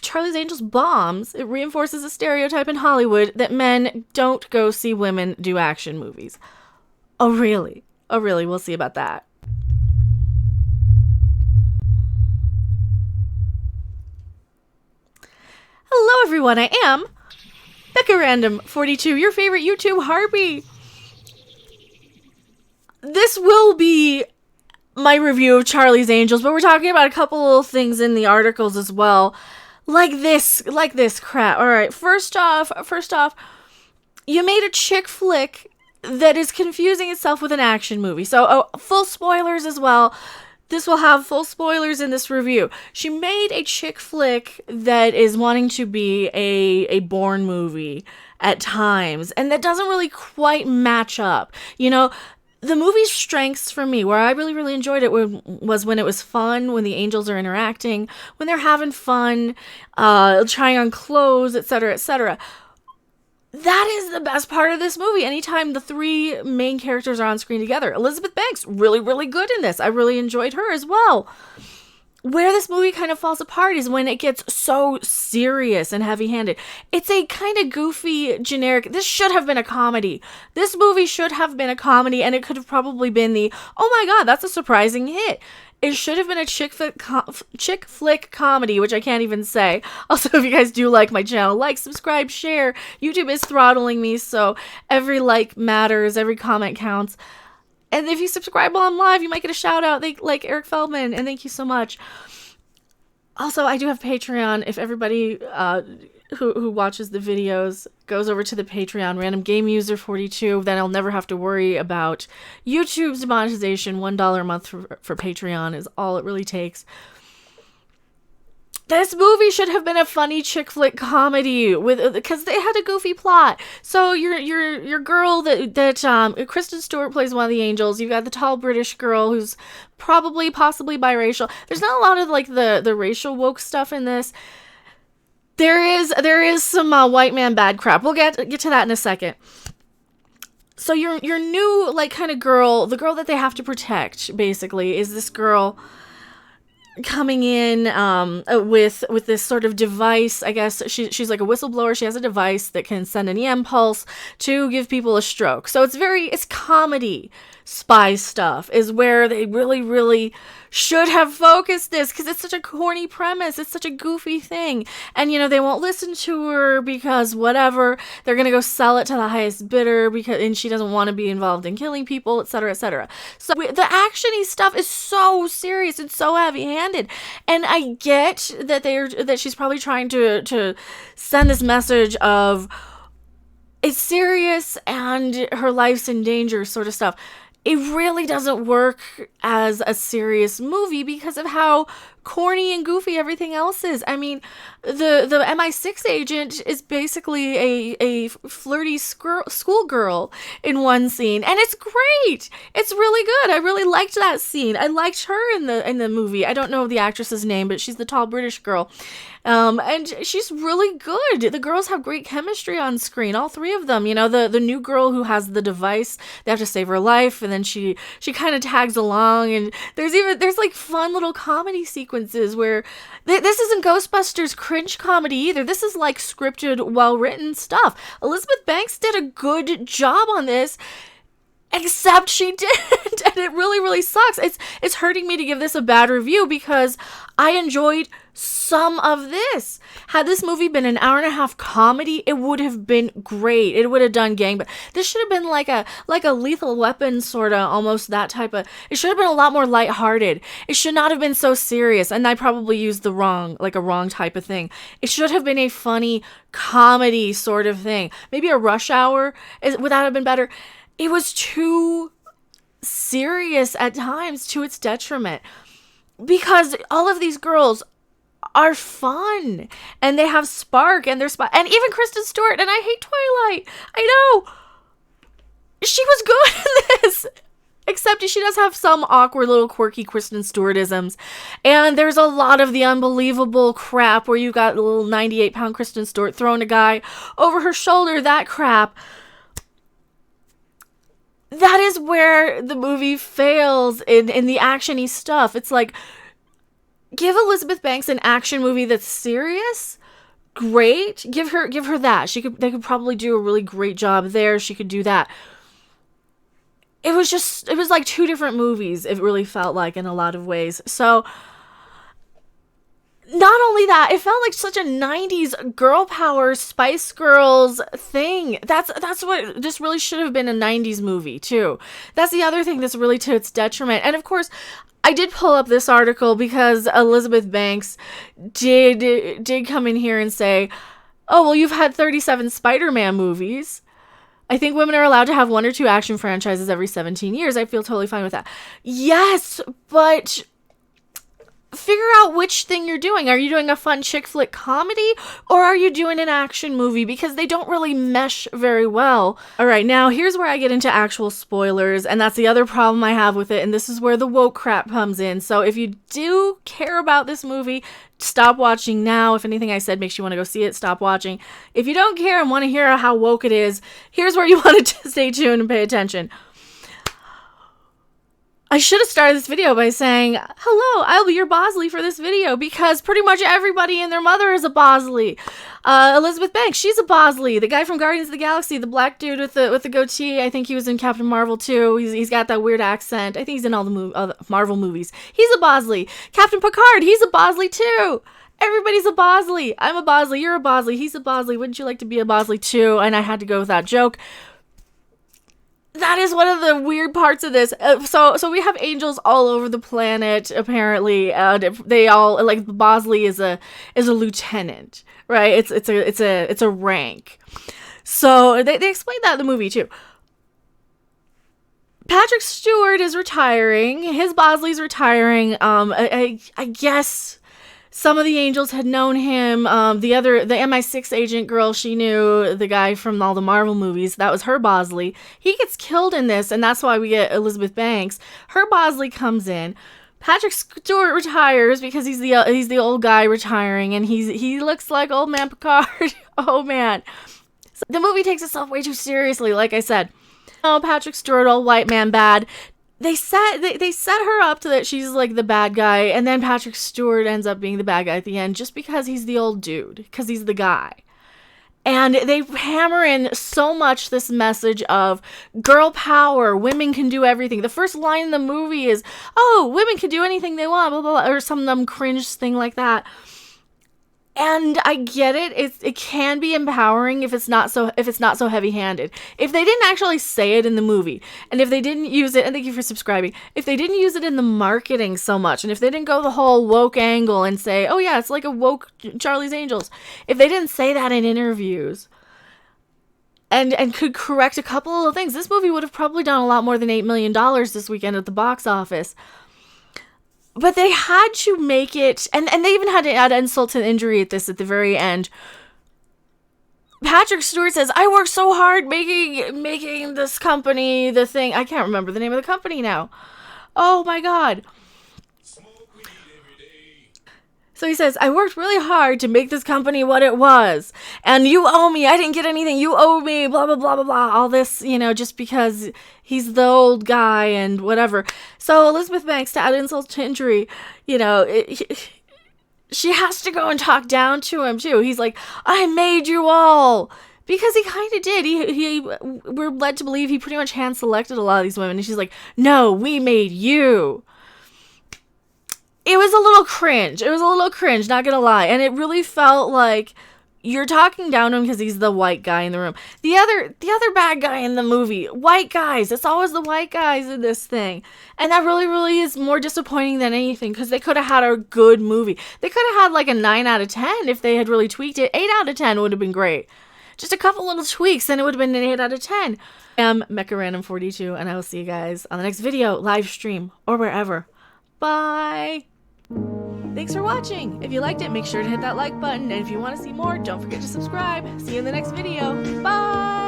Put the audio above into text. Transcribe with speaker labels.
Speaker 1: Charlie's Angels bombs, it reinforces a stereotype in Hollywood that men don't go see women do action movies. Oh, really? Oh, really? We'll see about that. Hello, everyone. I am Mecha Random 42, your favorite YouTube harpy. This will be my review of Charlie's Angels, but we're talking about a couple little things in the articles as well. Like this crap. All right, first off, you made a chick flick that is confusing itself with an action movie. So, full spoilers as well. This will have full spoilers in this review. She made a chick flick that is wanting to be a Bourne movie at times, and that doesn't really quite match up. You know, the movie's strengths for me, where I really, really enjoyed it, was when it was fun, when the angels are interacting, when they're having fun, trying on clothes, etc., etc. That is the best part of this movie. Anytime the three main characters are on screen together. Elizabeth Banks, really, really good in this. I really enjoyed her as well. Where this movie kind of falls apart is when it gets so serious and heavy-handed. It's a kind of goofy, generic... This should have been a comedy. This movie should have been a comedy, and it could have probably been the, oh my god, that's a surprising hit. It should have been a chick flick comedy, which I can't even say. Also, if you guys do like my channel, like, subscribe, share. YouTube is throttling me, so every like matters, every comment counts. And if you subscribe while I'm live, you might get a shout out, like Eric Feldman, and thank you so much. Also, I do have Patreon. If everybody who watches the videos goes over to the Patreon, Random Game User 42, then I'll never have to worry about YouTube's demonetization. $1 a month for Patreon is all it really takes. This movie should have been a funny chick flick comedy because they had a goofy plot. So your girl that Kristen Stewart plays one of the angels. You've got the tall British girl who's possibly biracial. There's not a lot of like the racial woke stuff in this. There is some white man bad crap. We'll get to that in a second. So your new like kind of girl, the girl that they have to protect basically is this girl coming in with this sort of device. I guess she's like a whistleblower. She has a device that can send an EM pulse to give people a stroke. So it's comedy spy stuff is where they really, really should have focused this, because it's such a corny premise. It's such a goofy thing. And, you know, they won't listen to her because whatever. They're going to go sell it to the highest bidder and she doesn't want to be involved in killing people, etc., etc. So the action-y stuff is so serious and so heavy-handed. And I get that she's probably trying to send this message of it's serious and her life's in danger sort of stuff. It really doesn't work as a serious movie because of how corny and goofy everything else is. I mean, the MI6 agent is basically a flirty schoolgirl in one scene, and it's great. It's really good. I really liked that scene. I liked her in the movie. I don't know the actress's name, but she's the tall British girl. And she's really good. The girls have great chemistry on screen, all three of them. You know, the new girl who has the device, they have to save her life, and then she kind of tags along, and there's like fun little comedy sequences where this isn't Ghostbusters cringe comedy either. This is like scripted, well-written stuff. Elizabeth Banks did a good job on this, except she didn't, and it really, really sucks. It's hurting me to give this a bad review because I enjoyed some of this. Had this movie been an hour and a half comedy, it would have been great. It would have done gang, but this should have been like a Lethal Weapon sort of, almost that type of, it should have been a lot more lighthearted. It should not have been so serious, and I probably used a wrong type of thing. It should have been a funny comedy sort of thing. Maybe a Rush Hour, would that have been better? It was too serious at times, to its detriment, because all of these girls are fun and they have spark and they're and even Kristen Stewart, and I hate Twilight. I know. She was good in this. Except she does have some awkward little quirky Kristen Stewart-isms. And there's a lot of the unbelievable crap where you got a little 98-pound Kristen Stewart throwing a guy over her shoulder, that crap. That is where the movie fails in the action-y stuff. It's like, Give Elizabeth Banks an action movie that's serious. Great. Give her that. They could probably do a really great job there. She could do that. It was like two different movies. It really felt like in a lot of ways. So not only that, it felt like such a 90s girl power Spice Girls thing. That's what this really should have been, a 90s movie too. That's the other thing that's really to its detriment. And of course, I did pull up this article because Elizabeth Banks did come in here and say, "Oh, well, you've had 37 Spider-Man movies. I think women are allowed to have one or two action franchises every 17 years. I feel totally fine with that." Yes, but figure out which thing you're doing. Are you doing a fun chick flick comedy, or are you doing an action movie? Because they don't really mesh very well. All right, now here's where I get into actual spoilers, and that's the other problem I have with it, and this is where the woke crap comes in. So if you do care about this movie, stop watching now. If anything I said makes you want to go see it, stop watching. If you don't care and want to hear how woke it is, here's where you want to stay tuned and pay attention. I should have started this video by saying, hello, I'll be your Bosley for this video, because pretty much everybody and their mother is a Bosley. Elizabeth Banks, she's a Bosley. The guy from Guardians of the Galaxy, the black dude with the goatee, I think he was in Captain Marvel too. He's got that weird accent. I think he's in all the Marvel movies. He's a Bosley. Captain Picard, he's a Bosley too. Everybody's a Bosley. I'm a Bosley. You're a Bosley. He's a Bosley. Wouldn't you like to be a Bosley too? And I had to go with that joke. That is one of the weird parts of this. So we have angels all over the planet. Apparently, they all, like, Bosley is a lieutenant, right? It's a rank. So they explained that in the movie too. Patrick Stewart is retiring. His Bosley's retiring. I guess some of the angels had known him. The MI6 agent girl, she knew the guy from all the Marvel movies. That was her Bosley. He gets killed in this, and that's why we get Elizabeth Banks. Her Bosley comes in. Patrick Stewart retires because he's the old guy retiring, and he looks like old man Picard. Oh man, so the movie takes itself way too seriously. Like I said, oh, Patrick Stewart, old white man bad. They set her up to that she's like the bad guy, and then Patrick Stewart ends up being the bad guy at the end just because he's the old dude, because he's the guy. And they hammer in so much this message of girl power, women can do everything. The first line in the movie is, "Oh, women can do anything they want," blah, blah, blah, or some dumb cringe thing like that. And I get it. It can be empowering if it's not so heavy-handed. If they didn't actually say it in the movie, and if they didn't use it, and thank you for subscribing, if they didn't use it in the marketing so much, and if they didn't go the whole woke angle and say, oh yeah, it's like a woke Charlie's Angels, if they didn't say that in interviews, and could correct a couple of little things, this movie would have probably done a lot more than $8 million this weekend at the box office. But they had to make it, and they even had to add insult to injury at the very end. Patrick Stewart says, "I worked so hard making this company the thing." I can't remember the name of the company now. Oh my god. So he says, "I worked really hard to make this company what it was. And you owe me. I didn't get anything. You owe me. Blah, blah, blah, blah, blah." All this, just because he's the old guy and whatever. So Elizabeth Banks, to add insult to injury, she has to go and talk down to him too. He's like, "I made you all." Because he kind of did. We're led to believe he pretty much hand-selected a lot of these women. And she's like, "No, we made you." It was a little cringe, not gonna lie. And it really felt like you're talking down to him because he's the white guy in the room. The other bad guy in the movie, white guys. It's always the white guys in this thing. And that really, really is more disappointing than anything, because they could have had a good movie. They could have had like a 9 out of 10 if they had really tweaked it. 8 out of 10 would have been great. Just a couple little tweaks, and it would have been an 8 out of 10. I'm Mecha Random 42, and I will see you guys on the next video, live stream, or wherever. Bye! Thanks for watching. If you liked it, make sure to hit that like button, and if you want to see more, don't forget to subscribe. See you in the next video. Bye!